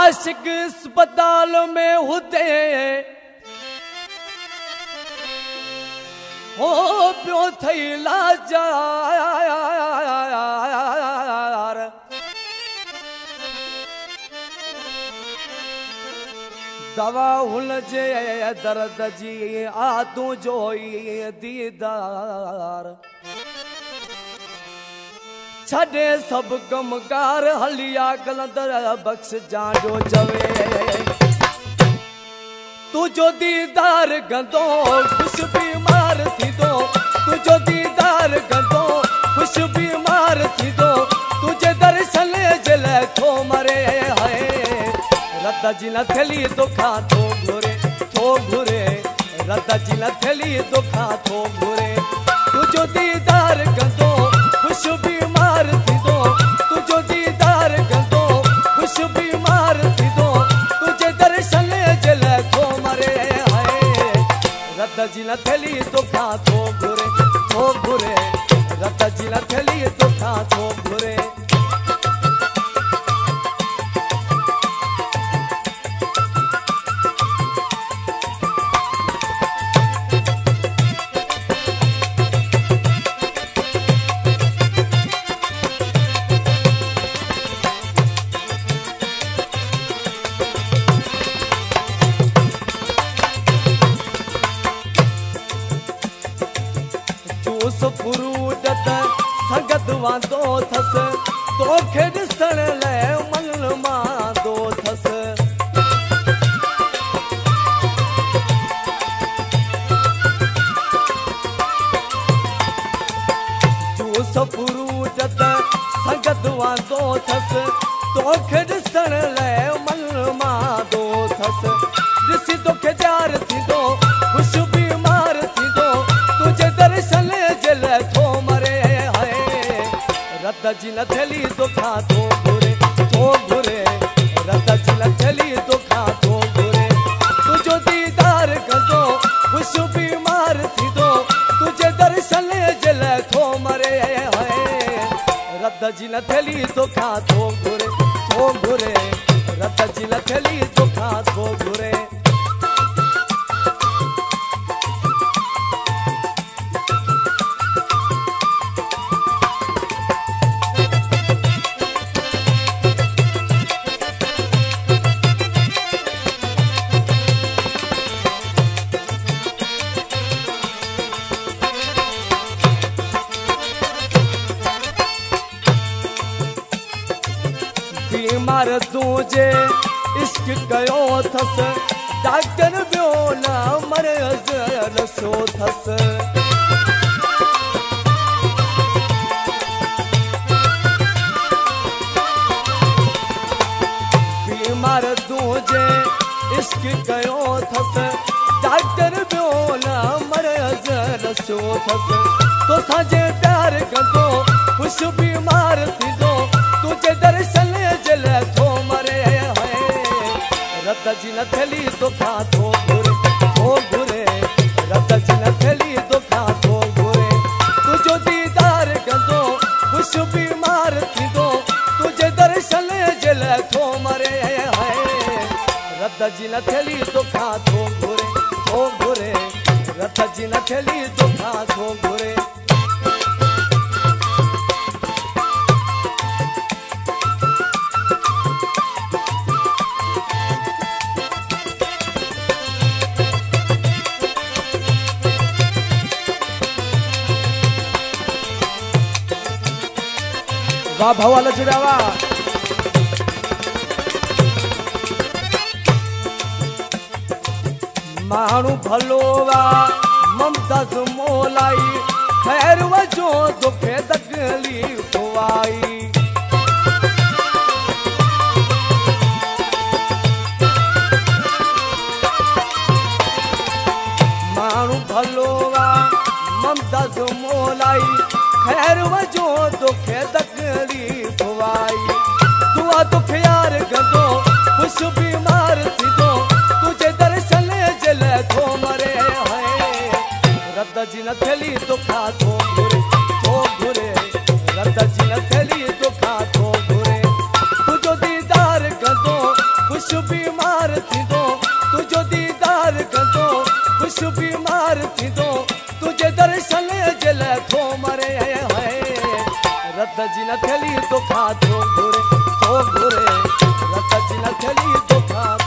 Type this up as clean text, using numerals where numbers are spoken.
आशिक अस्पताल में हुते हो पियो थई लाचार दवा हुन जे दर्द जी आतू जोई दीदार छड़े सब कमकार हलिया कलंदर बख्श जांजो चवे तू जो दीदार गंदो खुश बीमार थी दो तू जो दीदार गंदो खुश बीमार थी दो तुझे दर्शन जले थो मरे है रत जी न थली दुखा थो घुरे रत जी न थली दुखा थो घुरे तू जो दीदार गंदो खुश बीमार थी दो तू जो दीदार गंदो खुश बीमार थी दो तुझे दर्शन जले थो मरे है रत जी न थली दुखा थो घुरे रत जी न थली दुखा थो घुरे फ्रूट संगत वांदो थस तोखे ॾिसण लाइ मन मांदो थस जूस फ्रूट संगत वांदो थस तोखे ॾिसण लाइ मन मांदो थस ॾिसी तोखे प्यार थींदो खुश बीमार थींदो तुझे दर्शन जले थो मरे है रत जी न थली दुखा थो घुरे रत जी न थली दुखा थो घुरे तुझो दीदार कंदो खुश बीमार थींदो तुझे दर्शन जले थो मरे है रत जी न थली दुखा थो घुरे रत जी न थली दुखा थो घुरे बीमार तुझे इश्क कयो थस डॉक्टर बियो न मर्ज़ रसो थस बीमार तुझे इश्क कयो थस डॉक्टर बियो न मर्ज़ रसो थस तो साजे प्यार कंदो खुश बीमार थींदो तुझे दर्शन जले थो मरे है रत जी न थली दुखा थो घुरे रत जी न थली दुखा थो घुरे तुझो दीदार कंदो खुश बीमार थींदो तुझे दर्शन जले थो मरे है रत जी न थली दुखा थो घुरे रत जी न थली दुखा थो घुरे वाह भावाला जुड़ावा मानू भलोवा ममताज मोलाई खैर वजो दुखे तकलीफ आई मानू भलोवा ममताज मोलाई खैर वजो दुखे तकलीफ आई दुआ दुख यार गंदो खुश बीमार थींदो तुझे दर्शन जले थो मरे है रत जी न थली दुखा थो घुरे रत जी न थली दुखा थो घुरे तुझो दीदार कंदो लाइ थो मरे रत जी न थेली तोखां थो घुरे रत जी न थेली तोखां